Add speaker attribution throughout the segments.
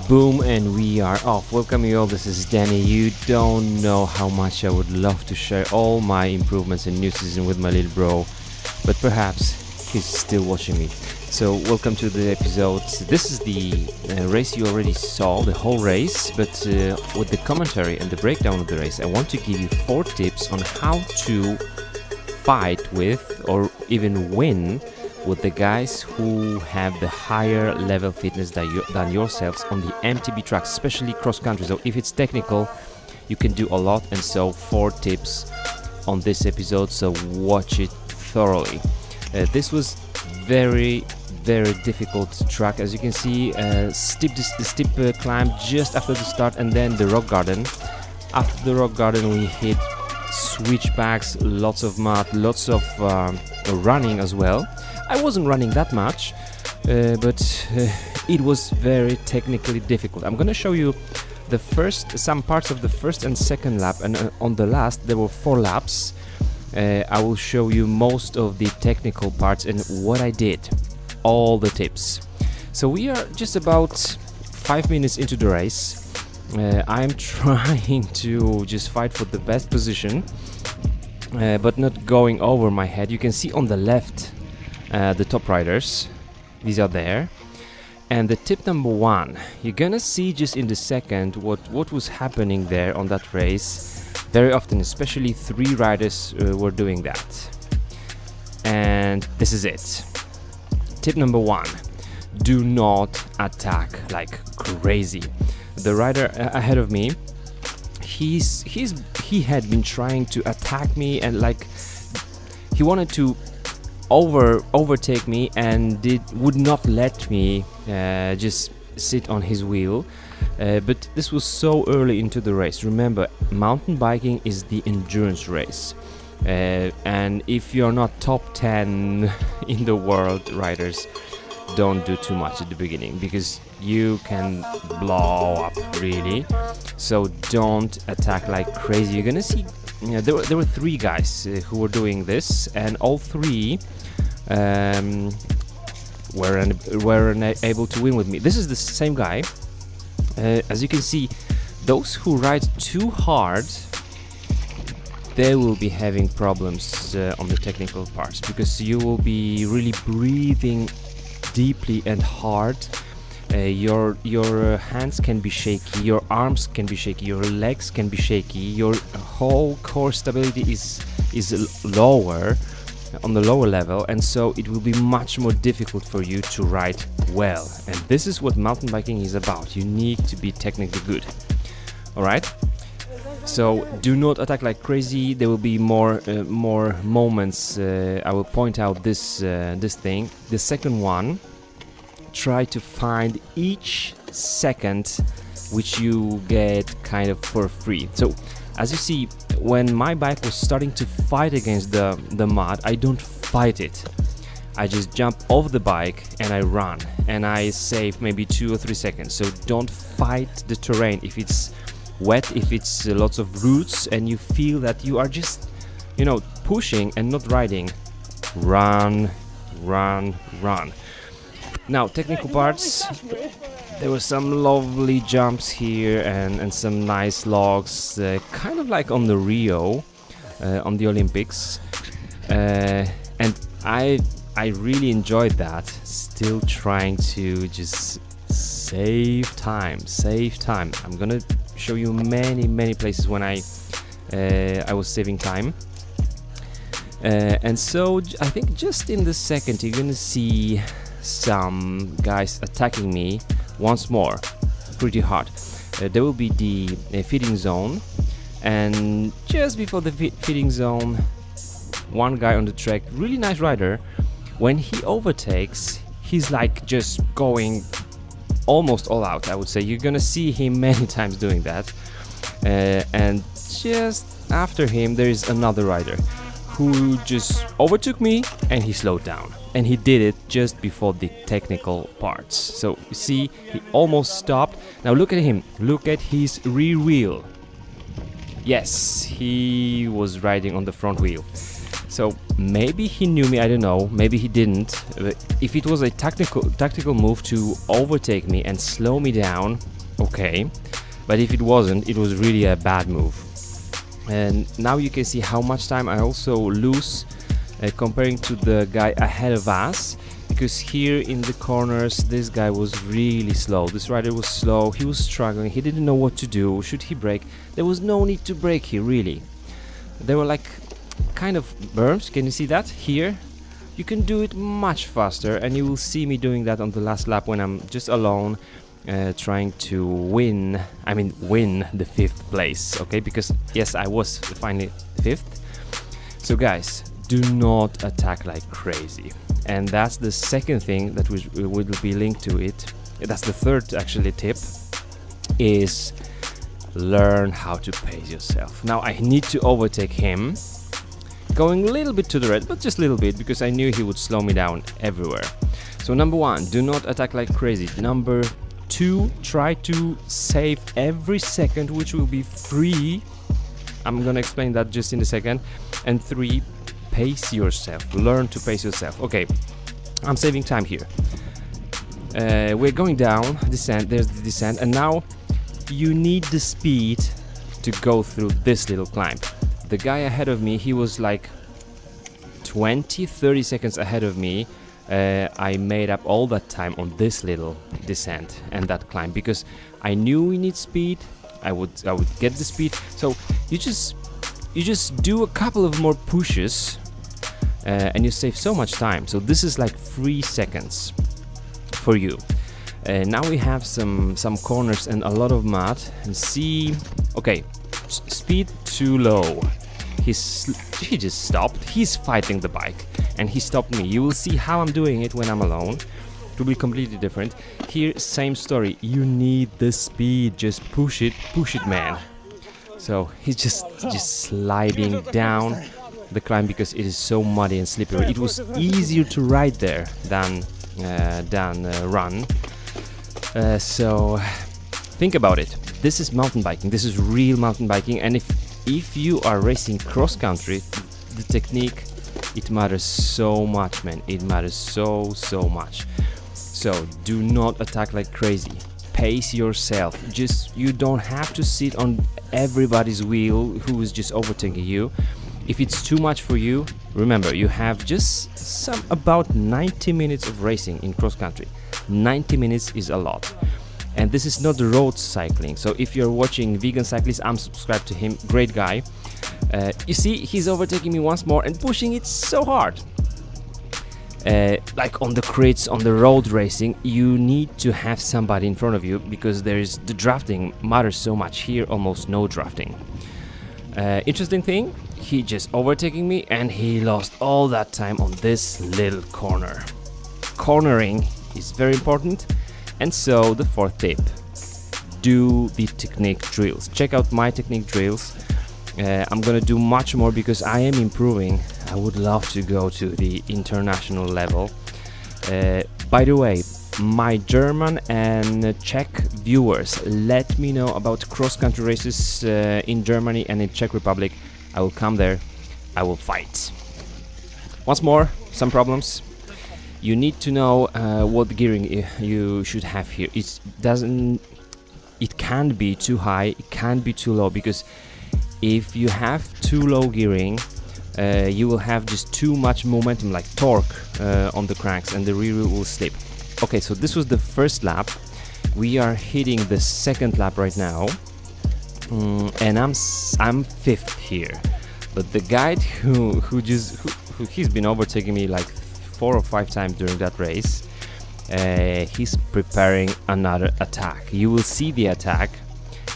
Speaker 1: Boom, and we are off. Welcome you all, this is Danny. You don't know how much I would love to share all my improvements in new season with my little bro, but perhaps he's still watching me. So welcome to the episode. This is the race you already saw, the whole race, but with the commentary and the breakdown of the race, I want to give you 4 tips on how to fight with or even win with the guys who have the higher level fitness than yourselves on the MTB tracks, especially cross country. So if it's technical, you can do a lot, and so 4 tips on this episode, so watch it thoroughly. This was very difficult track, as you can see. Steep climb just after the start, and then the rock garden. After the rock garden we hit switchbacks, lots of mud, lots of running as well. I wasn't running that much, but it was very technically difficult. I'm gonna show you some parts of the first and second lap, and on the last there were 4 laps. I will show you most of the technical parts and what I did, all the tips. So we are just about 5 minutes into the race. I'm trying to just fight for the best position, but not going over my head. You can see on the left the top riders, these are there. And the tip number 1, you're gonna see just in the second what was happening there on that race. Very often, especially 3 riders were doing that. And this is it. Tip number 1, do not attack like crazy. The rider ahead of me, he had been trying to attack me, and like he wanted to overtake me, and would not let me just sit on his wheel. But this was so early into the race. Remember, mountain biking is the endurance race, and if you're not top 10 in the world riders, don't do too much at the beginning, because you can blow up really. So don't attack like crazy. You're gonna see there were 3 guys who were doing this, and all 3 were able to win with me. This is the same guy. As you can see, those who ride too hard, they will be having problems on the technical parts, because you will be really breathing deeply and hard. Your hands can be shaky, your arms can be shaky, your legs can be shaky, your whole core stability is lower, on the lower level, and so it will be much more difficult for you to ride well. And this is what mountain biking is about. You need to be technically good. Alright? So do not attack like crazy. There will be more moments. I will point out this thing. The second one, try to find each second which you get kind of for free. So as you see, when my bike was starting to fight against the mud, I don't fight it. I just jump off the bike and I run, and I save maybe 2 or 3 seconds. So don't fight the terrain. If it's wet, if it's lots of roots and you feel that you are just, you know, pushing and not riding, run. Now, technical parts. There were some lovely jumps here and some nice logs, kind of like on the Rio, on the Olympics, and I really enjoyed that. Still trying to just save time. I'm gonna show you many places when I was saving time, and so I think just in the second you're gonna see some guys attacking me once more pretty hard. There will be the feeding zone, and just before the feeding zone, one guy on the track, really nice rider, when he overtakes, he's like just going almost all out, I would say. You're gonna see him many times doing that, and just after him there is another rider who just overtook me, and he slowed down. And he did it just before the technical parts. So you see, he almost stopped. Now look at him, look at his rear wheel. Yes, he was riding on the front wheel. So maybe he knew me, I don't know, maybe he didn't. If it was a tactical move to overtake me and slow me down, okay. But if it wasn't, it was really a bad move. And now you can see how much time I also lose comparing to the guy ahead of us. Because here in the corners, this guy was really slow. This rider was slow, he was struggling, he didn't know what to do. Should he brake? There was no need to brake here, really. There were like kind of berms, can you see that? Here, you can do it much faster, and you will see me doing that on the last lap when I'm just alone, trying to win the 5th place, okay? Because yes, I was finally 5th. So guys, do not attack like crazy. And that's the second thing that will be linked to it. That's the third actually tip, is learn how to pace yourself. Now I need to overtake him, going a little bit to the right, but just a little bit, because I knew he would slow me down everywhere. So number 1, do not attack like crazy. Number 2, try to save every second, which will be free. I'm gonna explain that just in a second. And 3, pace yourself. Learn to pace yourself. Okay, I'm saving time here. We're going down, descent, there's the descent, and now you need the speed to go through this little climb. The guy ahead of me, he was like 20-30 seconds ahead of me. I made up all that time on this little descent and that climb, because I knew we need speed. I would get the speed. So you just do a couple of more pushes, and you save so much time. So this is like 3 seconds for you. Now we have some corners and a lot of mud, and see, okay, speed too low. He just stopped. He's fighting the bike and he stopped me. You will see how I'm doing it when I'm alone. It will be completely different. Here, same story. You need the speed. Just push it, man. So he's just sliding down the climb because it is so muddy and slippery. It was easier to ride there than run. So think about it. This is mountain biking. This is real mountain biking. And if you are racing cross country, the technique, it matters so much, man. It matters so much. So do not attack like crazy. Pace yourself. You don't have to sit on everybody's wheel who is just overtaking you. If it's too much for you, remember, you have just about 90 minutes of racing in cross country. 90 minutes is a lot. And this is not road cycling. So if you're watching Vegan Cyclist, I'm subscribed to him, great guy. You see, he's overtaking me once more and pushing it so hard. Like on the crits, on the road racing, you need to have somebody in front of you, because the drafting matters so much. Here, almost no drafting. Interesting thing, he just overtaking me and he lost all that time on this little corner. Cornering is very important. And so the fourth tip, do the technique drills. Check out my technique drills. I'm gonna do much more because I am improving. I would love to go to the international level. By the way, my German and Czech viewers, let me know about cross-country races in Germany and in Czech Republic. I will come there, I will fight. Once more, some problems. You need to know what gearing you should have here. It can't be too high, it can't be too low, because if you have too low gearing, you will have just too much momentum, like torque, on the cranks, and the rear wheel will slip. Okay, so this was the first lap. We are hitting the second lap right now, and I'm fifth here. But the guy who he's been overtaking me like 4 or 5 times during that race. He's preparing another attack. You will see the attack,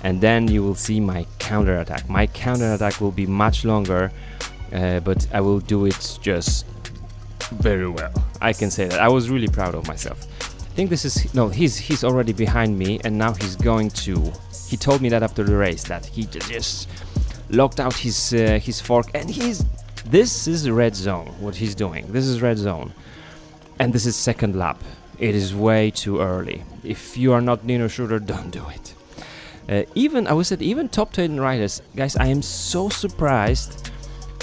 Speaker 1: and then you will see my counter attack. My counter attack will be much longer, but I will do it just very well. I can say that. I was really proud of myself. I think this is he's already behind me, and now he's going to. He told me that after the race that he just locked out his fork, and this is red zone. What he's doing. This is red zone, and this is second lap. It is way too early. If you are not Nino Schurter, don't do it. Even top 10 riders, guys. I am so surprised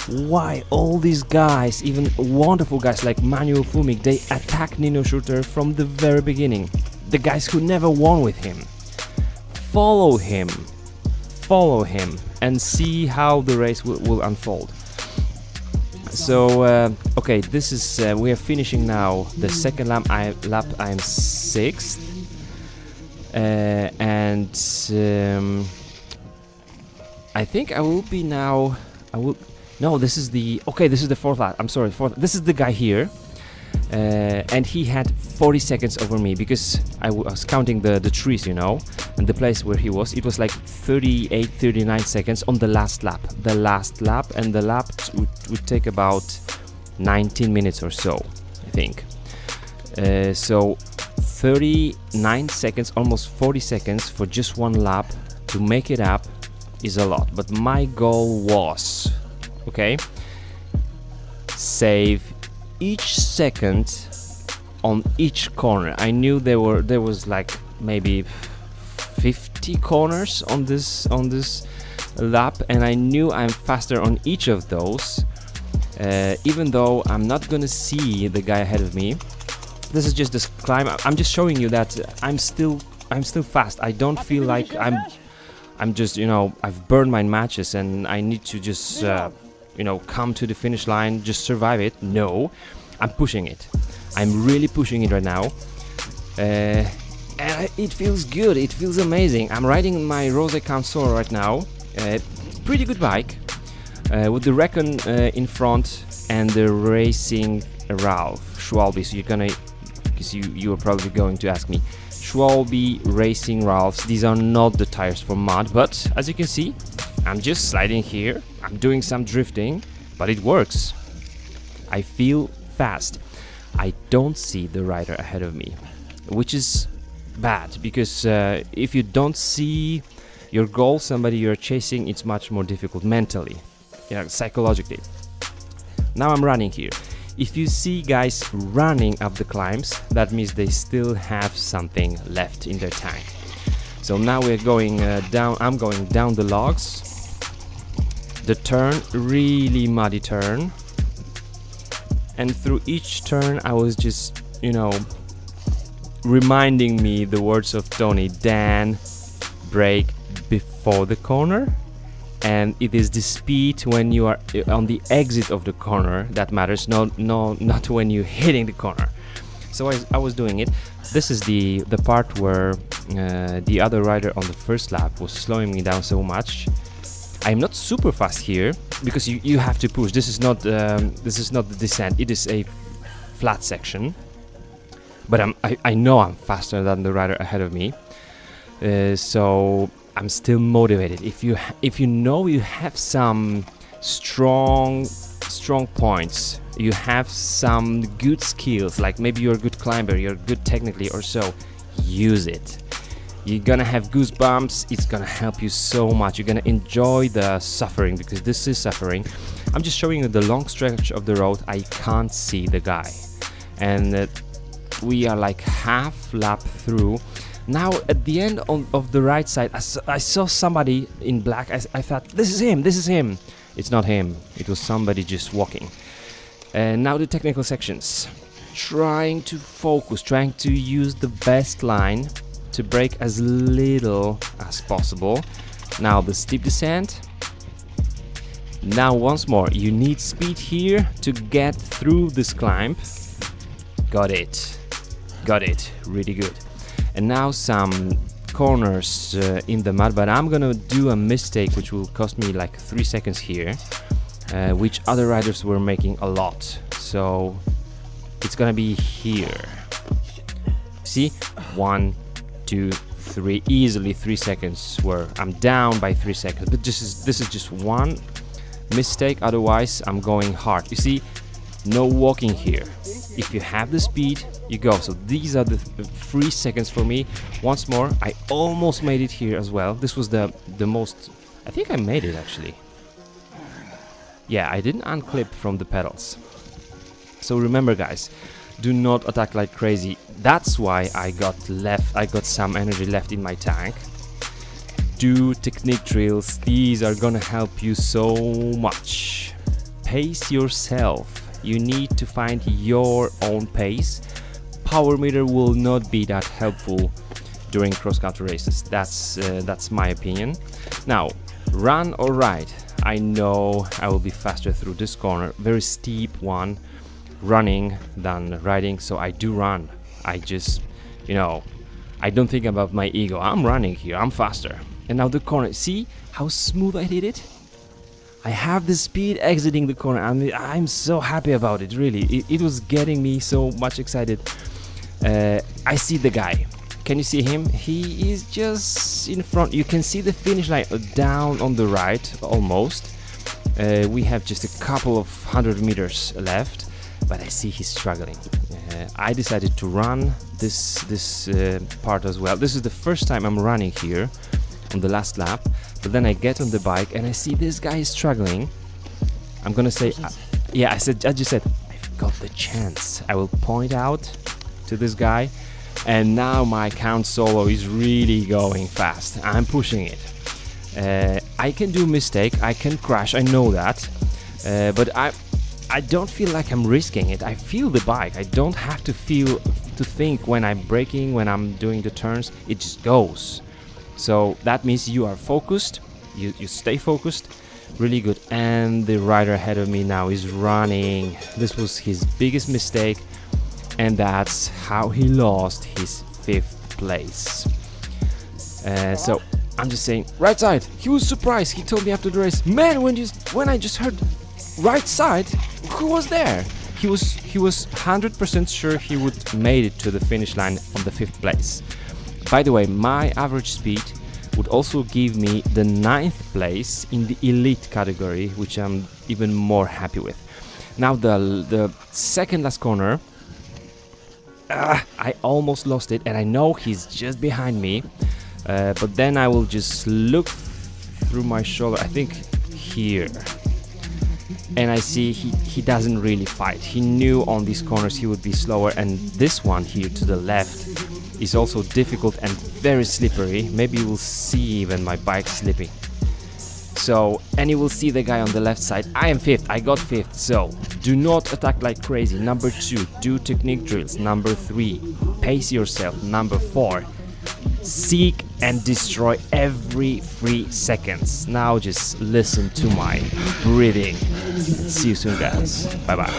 Speaker 1: why all these guys, even wonderful guys like Manuel Fumik, they attack Nino Schurter from the very beginning. The guys who never won with him. Follow him, and see how the race will unfold. So okay, this is we are finishing now the second lap. I'm sixth, and I think I will be now. No, this is the fourth lap. I'm sorry, fourth. This is the guy here, and he had 40 seconds over me because I was counting the trees, you know, and the place where he was. It was like 38, 39 seconds on the last lap. And the lap would take about 19 minutes or so, I think. So 39 seconds, almost 40 seconds for just one lap to make it up is a lot. But my goal was, okay, save each second on each corner. I knew there was like maybe 50 corners on this lap, and I knew I'm faster on each of those, even though I'm not gonna see the guy ahead of me. This is just this climb. I'm just showing you that I'm still fast. I don't feel like I'm just, you know, I've burned my matches and I need to just you know, come to the finish line, just survive it. No, I'm pushing it. I'm really pushing it right now, and it feels good. It feels amazing. I'm riding my Rose Console right now. Pretty good bike, with the Recon in front and the Racing Ralph Schwalbe. So you're gonna, because you are probably going to ask me, Schwalbe Racing Ralphs. These are not the tires for mud, but as you can see, I'm just sliding here. I'm doing some drifting, but it works. I feel fast. I don't see the rider ahead of me, which is bad, because if you don't see your goal, somebody you're chasing, it's much more difficult mentally, you know, psychologically. Now I'm running here. If you see guys running up the climbs, that means they still have something left in their tank. So now we're going down. I'm going down the logs. The turn, really muddy turn. And through each turn I was just, you know, reminding me the words of Tony: Dan, brake before the corner, and it is the speed when you are on the exit of the corner that matters, not when you're hitting the corner. So I was doing it. This is the part where the other rider on the first lap was slowing me down so much. I'm not super fast here because you have to push. This is not the descent. It is a flat section. But I know I'm faster than the rider ahead of me. So I'm still motivated. If you know you have some strong points, you have some good skills, like maybe you're a good climber, you're good technically or so, use it. You're gonna have goosebumps. It's gonna help you so much. You're gonna enjoy the suffering, because this is suffering. I'm just showing you the long stretch of the road. I can't see the guy, and we are like half lap through. Now at the end of the right side, I saw somebody in black. I thought, this is him. It's not him. It was somebody just walking. And now the technical sections. Trying to focus, trying to use the best line to brake as little as possible. Now the steep descent. Now once more, you need speed here to get through this climb. Got it, really good. And now some corners in the mud, but I'm gonna do a mistake which will cost me like 3 seconds here, which other riders were making a lot. So it's gonna be here. See, 1, 2, 3, easily 3 seconds where I'm down by 3 seconds. But this is just one mistake, otherwise I'm going hard. You see, no walking here. If you have the speed, you go. So these are the 3 seconds for me. Once more, I almost made it here as well. This was the most, I think I made it actually. Yeah, I didn't unclip from the pedals. So remember guys, do not attack like crazy. That's why I got some energy left in my tank. Do technique drills. These are gonna help you so much. pace yourself. You need to find your own pace. Power meter will not be that helpful during cross-country races. That's my opinion. Now, run or ride. I know I will be faster through this corner, very steep one, running than riding, so I do run. I just, you know, I don't think about my ego. I'm running here, I'm faster. And now the corner, see how smooth I did it? I have the speed exiting the corner. I'm so happy about it, really. It was getting me so much excited. I see the guy. Can you see him? He is just in front. You can see the finish line down on the right, almost. We have just a couple of 100 meters left, but I see he's struggling. I decided to run this part as well. This is the first time I'm running here on the last lap, but then I get on the bike and I see this guy is struggling. I'm gonna say, yeah, I just said, I've got the chance. I will point out to this guy. And now my count solo is really going fast. I'm pushing it. I can do mistake, I can crash, I know that. But I don't feel like I'm risking it. I feel the bike. I don't have to think when I'm braking, when I'm doing the turns. It just goes. So that means you are focused. You stay focused. Really good. And the rider ahead of me now is running. This was his biggest mistake. And that's how he lost his 5th place. So I'm just saying, right side. He was surprised. He told me after the race, man, when I just heard right side, who was there? He was 100% sure he would made it to the finish line on the 5th place. By the way, my average speed would also give me the 9th place in the elite category, which I'm even more happy with. Now the second last corner. I almost lost it, and I know he's just behind me, but then I will just look through my shoulder, I think here, and I see he doesn't really fight. He knew on these corners he would be slower, and this one here to the left is also difficult and very slippery. Maybe you will see even my bike slipping. So, and you will see the guy on the left side. I am 5th, I got 5th, so do not attack like crazy. Number 2, do technique drills. Number 3, pace yourself. Number 4, seek and destroy every 3 seconds. Now just listen to my breathing. See you soon, guys. Bye bye.